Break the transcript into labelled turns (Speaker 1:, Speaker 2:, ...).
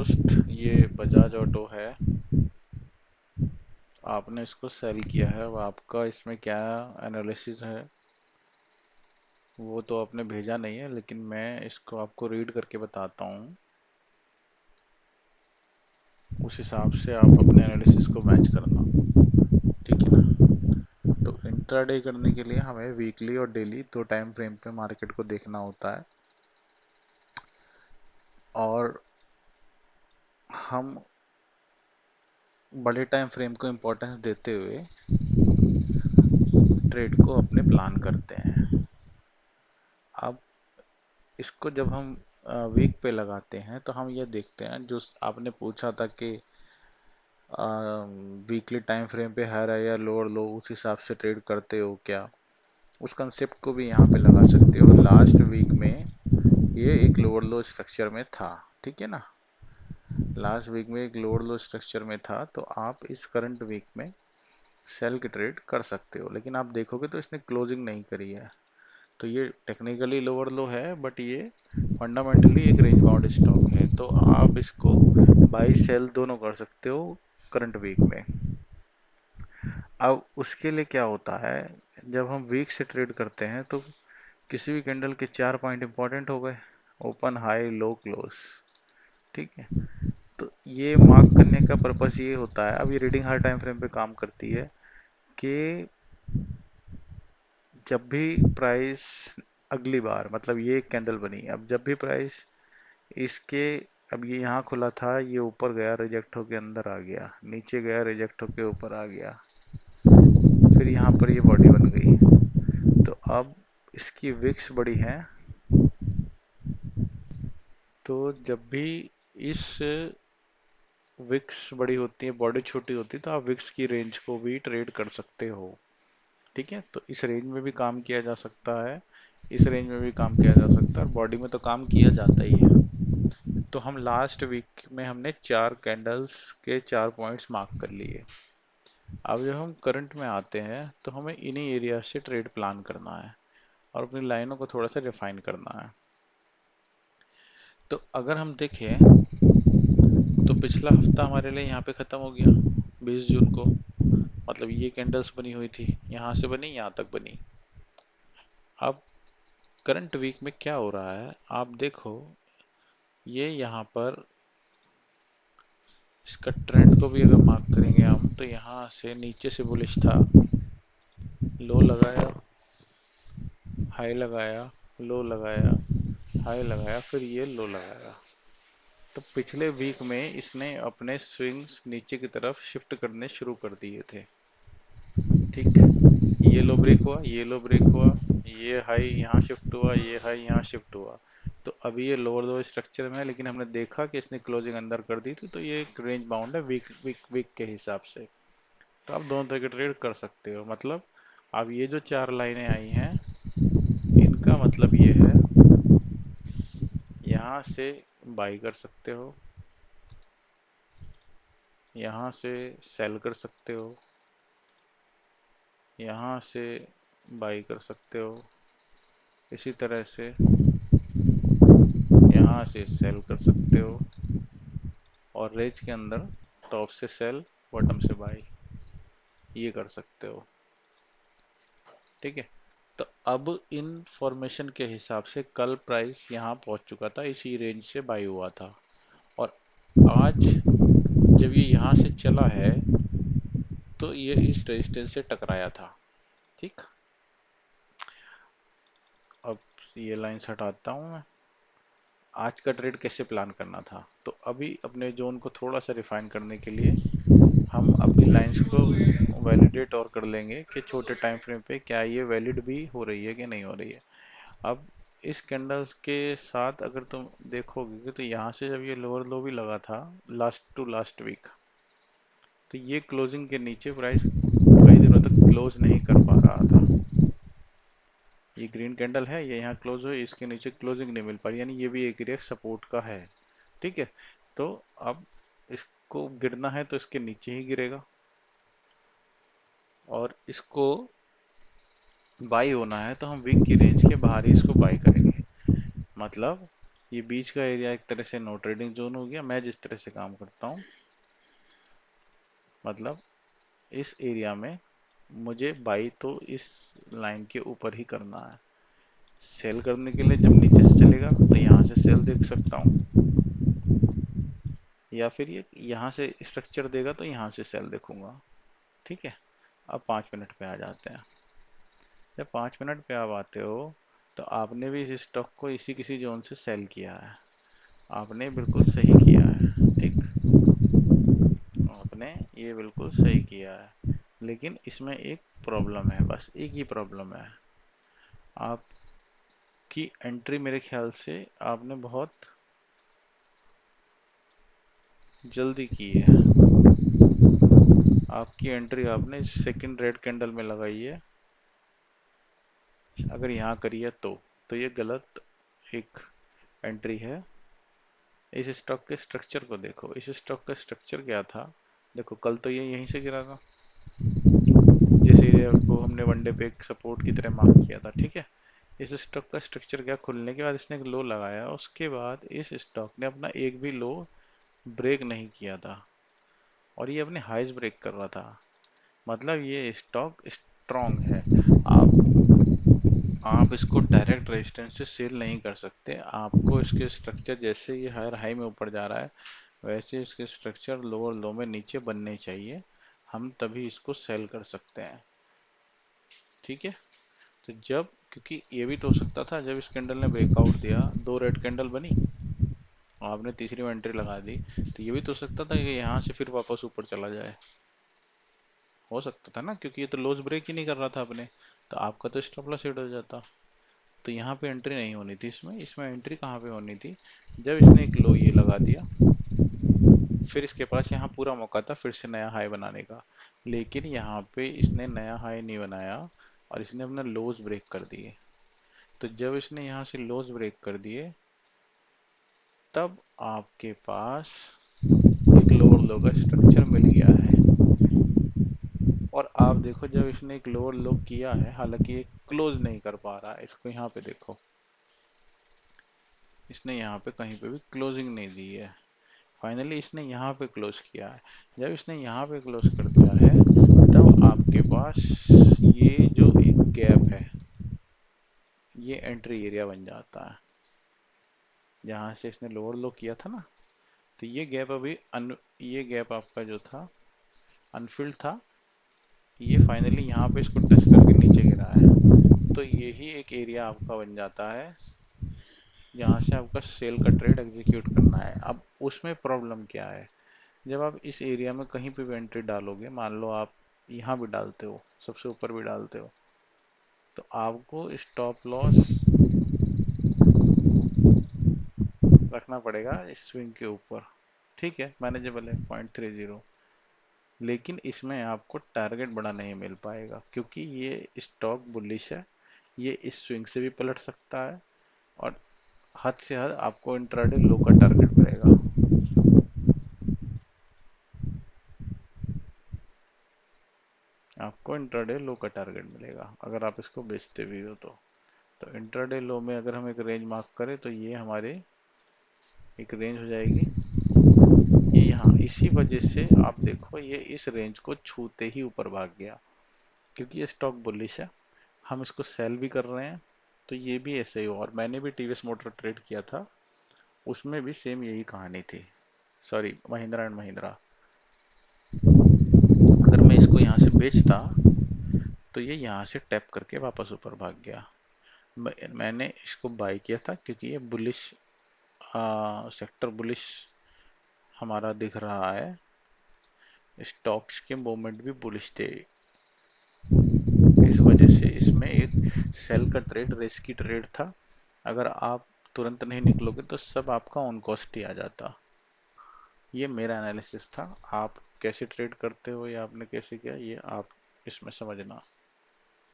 Speaker 1: दोस्त, ये बजाज ऑटो है। आपने इसको सेल किया है, अब आपका इसमें क्या एनालिसिस है वो तो आपने भेजा नहीं है, लेकिन मैं इसको आपको रीड करके बताता हूँ। उस हिसाब से आप अपने एनालिसिस को मैच करना, ठीक है ना। तो इंट्राडे करने के लिए हमें वीकली और डेली दो टाइम फ्रेम पे मार्केट को देखना होता है, और हम बड़े टाइम फ्रेम को इम्पोर्टेंस देते हुए ट्रेड को अपने प्लान करते हैं। अब इसको जब हम वीक पे लगाते हैं तो हम ये देखते हैं, जो आपने पूछा था कि वीकली टाइम फ्रेम पे हायर है या लोअर लो, उस हिसाब से ट्रेड करते हो क्या, उस कंसेप्ट को भी यहाँ पे लगा सकते हो। लास्ट वीक में ये एक लोअर लो स्ट्रक्चर में था, ठीक है ना। लास्ट वीक में एक लोअर लो स्ट्रक्चर में था, तो आप इस करंट वीक में सेल की ट्रेड कर सकते हो। लेकिन आप देखोगे तो इसने क्लोजिंग नहीं करी है, तो ये टेक्निकली लोअर लो है, बट ये फंडामेंटली एक रेंज बाउंड स्टॉक है, तो आप इसको बाई सेल दोनों कर सकते हो करंट वीक में। अब उसके लिए क्या होता है, जब हम वीक से ट्रेड करते हैं तो किसी भी कैंडल के 4 पॉइंट इंपॉर्टेंट हो गए, ओपन, हाई, लो, क्लोज, ठीक है। तो ये मार्क करने का पर्पस ये होता है, अब ये रीडिंग हर टाइम फ्रेम पे काम करती है, कि जब भी प्राइस अगली बार, मतलब ये एक कैंडल बनी, अब जब भी प्राइस इसके, अब ये यहाँ खुला था, ये ऊपर गया, रिजेक्ट होके अंदर आ गया, नीचे गया, रिजेक्ट होके ऊपर आ गया, फिर यहाँ पर ये बॉडी बन गई। तो अब इसकी विक्स बड़ी है, तो जब भी इस विक्स बड़ी होती है, बॉडी छोटी होती है, तो आप विक्स की रेंज को भी ट्रेड कर सकते हो, ठीक है। तो इस रेंज में भी काम किया जा सकता है, इस रेंज में भी काम किया जा सकता है, और बॉडी में तो काम किया जाता ही है। तो हम लास्ट वीक में हमने 4 कैंडल्स के 4 पॉइंट्स मार्क कर लिए। अब जब हम करंट में आते हैं तो हमें इन्हीं एरिया से ट्रेड प्लान करना है और अपनी लाइनों को थोड़ा सा रिफाइन करना है। तो अगर हम देखें तो पिछला हफ्ता हमारे लिए यहाँ पे ख़त्म हो गया 20 जून को, मतलब ये कैंडल्स बनी हुई थी, यहाँ से बनी, यहाँ तक बनी। अब करंट वीक में क्या हो रहा है आप देखो, ये यहाँ पर इसका ट्रेंड को भी अगर मार्क करेंगे हम, तो यहाँ से नीचे से बुलिश था, लो लगाया, हाई लगाया, लो लगाया, हाई लगाया, फिर ये लो लगाया। तो पिछले वीक में इसने अपने स्विंग्स नीचे की तरफ शिफ्ट करने शुरू कर दिए थे, ठीक। ये लो ब्रेक हुआ, ये लो ब्रेक हुआ, ये हाई यहाँ शिफ्ट हुआ, ये हाई यहाँ शिफ्ट हुआ। तो अभी ये लोअर लो स्ट्रक्चर में है, लेकिन हमने देखा कि इसने क्लोजिंग अंदर कर दी थी, तो ये एक रेंज बाउंड है वीक वीक वीक के हिसाब से। तो आप दोनों तरह के ट्रेड कर सकते हो। मतलब अब ये जो 4 लाइनें आई हैं, इनका मतलब ये है, यहाँ से बाई कर सकते हो, यहाँ से सेल कर सकते हो, यहाँ से बाई कर सकते हो, इसी तरह से यहाँ से सेल कर सकते हो, और रेंज के अंदर टॉप से सेल, बॉटम से बाई, ये कर सकते हो, ठीक है। तो अब इन फॉर्मेशन के हिसाब से कल प्राइस यहाँ पहुँच चुका था, इसी रेंज से बाई हुआ था, और आज जब ये यहाँ से चला है तो ये इस रेजिस्टेंस से टकराया था, ठीक। अब ये लाइन हटाता हूँ मैं। आज का ट्रेड कैसे प्लान करना था, तो अभी अपने जोन को थोड़ा सा रिफाइन करने के लिए हम अपनी लाइंस को वैलिडेट और कर लेंगे कि छोटे टाइम फ्रेम पे क्या ये वैलिड भी हो रही है कि नहीं हो रही है। अब इस कैंडल्स के साथ अगर तुम देखोगे तो यहाँ से जब ये लोअर लो भी लगा था लास्ट टू लास्ट वीक, तो ये क्लोजिंग के नीचे प्राइस कई दिनों तक क्लोज नहीं कर पा रहा था। ये ग्रीन कैंडल है, ये यहाँ क्लोज हुई, इसके नीचे क्लोजिंग नहीं मिल पा रही, यानी ये भी एक एरिया सपोर्ट का है, ठीक है। तो अब इसको गिरना है तो इसके नीचे ही गिरेगा, और इसको बाई होना है तो हम वीक की रेंज के बाहर ही इसको बाई करेंगे। मतलब ये बीच का एरिया एक तरह से नो ट्रेडिंग जोन हो गया। मैं जिस तरह से काम करता हूँ, मतलब इस एरिया में मुझे बाई तो इस लाइन के ऊपर ही करना है। सेल करने के लिए जब नीचे से चलेगा तो यहाँ से सेल देख सकता हूँ, या फिर ये यहाँ से स्ट्रक्चर देगा तो यहाँ से सेल देखूंगा। ठीक है, अब 5 मिनट पे आ जाते हैं। जब 5 मिनट पे आप आते हो तो आपने भी इस स्टॉक को इसी किसी जोन से सेल किया है। आपने बिल्कुल सही किया है, ठीक, आपने ये बिल्कुल सही किया है। लेकिन इसमें एक प्रॉब्लम है, बस एक ही प्रॉब्लम है। आपकी एंट्री मेरे ख्याल से आपने बहुत जल्दी की है। आपकी एंट्री आपने सेकंड रेड कैंडल में लगाई है, अगर यहाँ करी है तो ये गलत एक एंट्री है। इस स्टॉक के स्ट्रक्चर को देखो, इस स्टॉक का स्ट्रक्चर क्या था। देखो कल तो ये यहीं से गिरा था, जिस एरिया को हमने वनडे पे एक सपोर्ट की तरह मार्क किया था। ठीक है, इस स्टॉक का स्ट्रक्चर क्या, खुलने के बाद इसने एक लो लगाया, उसके बाद इस स्टॉक ने अपना एक भी लो ब्रेक नहीं किया था और ये अपने हाईज ब्रेक कर रहा था। मतलब ये स्टॉक स्ट्रॉन्ग है। आप इसको डायरेक्ट रेजिस्टेंस से सेल नहीं कर सकते। आपको इसके स्ट्रक्चर, जैसे ये हायर हाई में ऊपर जा रहा है, वैसे इसके स्ट्रक्चर लोअर लो में नीचे बनने चाहिए, हम तभी इसको सेल कर सकते हैं। ठीक है, तो जब, क्योंकि ये भी तो हो सकता था जब इस कैंडल ने ब्रेकआउट दिया, दो रेड कैंडल बनी, आपने तीसरी में एंट्री लगा दी, तो ये भी तो हो सकता था कि यहाँ से फिर वापस ऊपर चला जाए। हो सकता था ना, क्योंकि ये तो लॉस ब्रेक ही नहीं कर रहा था अपने, तो आपका तो स्टॉप लॉस हिट हो जाता। तो यहाँ पे एंट्री नहीं होनी थी इसमें। इसमें एंट्री कहाँ पे होनी थी, जब इसने एक लो ये लगा दिया, फिर इसके पास यहाँ पूरा मौका था फिर से नया हाई बनाने का, लेकिन यहाँ पे इसने नया हाई नहीं बनाया और इसने अपना लोज ब्रेक कर दिए। तो जब इसने यहाँ से लोज ब्रेक कर दिए, तब आपके पास एक लोअर लो का स्ट्रक्चर मिल गया है। और आप देखो, जब इसने एक लोअर लो किया है, हालांकि ये क्लोज नहीं कर पा रहा है, इसको यहाँ पे देखो, इसने यहाँ पे कहीं पे भी क्लोजिंग नहीं दी है। फाइनली इसने यहाँ पे क्लोज किया है। जब इसने यहाँ पे क्लोज कर दिया है, तब आपके पास ये जो एक गैप है, ये एंट्री एरिया बन जाता है। जहाँ से इसने लोअर लो किया था ना, तो ये गैप अभी ये गैप आपका जो था अनफिल्ड था, ये फाइनली यहाँ पे इसको टच करके नीचे गिरा है। तो यही एक एरिया आपका बन जाता है जहाँ से आपका सेल का ट्रेड एग्जीक्यूट करना है। अब उसमें प्रॉब्लम क्या है, जब आप इस एरिया में कहीं पे भी एंट्री डालोगे, मान लो आप यहाँ भी डालते हो, सबसे ऊपर भी डालते हो, तो आपको स्टॉप लॉस रखना पड़ेगा इस स्विंग के ऊपर। ठीक है, मैनेजेबल है 0.30, लेकिन इसमें आपको टारगेट बड़ा नहीं मिल पाएगा क्योंकि ये स्टॉक बुलिश है। ये इस स्विंग से भी पलट सकता है और हद से हद आपको इंट्राडे लो का टारगेट मिलेगा। आपको इंट्राडे लो का टारगेट मिलेगा अगर आप इसको बेचते भी हो तो इंट्राडे लो में अगर हम एक रेंज मार्क करें तो ये हमारे एक रेंज हो जाएगी, ये यहाँ। इसी वजह से आप देखो ये इस रेंज को छूते ही ऊपर भाग गया क्योंकि ये स्टॉक बुलिश है, हम इसको सेल भी कर रहे हैं। तो ये भी ऐसे ही हुआ। और मैंने भी टीवीएस मोटर ट्रेड किया था, उसमें भी सेम यही कहानी थी। Sorry, Mahindra and Mahindra. अगर मैं इसको यहाँ से बेचता तो ये यहाँ से टैप करके वापस ऊपर भाग गया। मैंने इसको बाई किया था क्योंकि ये बुलिश सेक्टर बुलिश हमारा दिख रहा है, स्टॉक्स के मूवमेंट भी बुलिश थे। इस वजह से इसमें एक सेल का ट्रेड रिस्की ट्रेड था। अगर आप तुरंत नहीं निकलोगे तो सब आपका ऑन कॉस्ट ही आ जाता। ये मेरा एनालिसिस था। आप कैसे ट्रेड करते हो या आपने कैसे किया, ये आप इसमें समझना।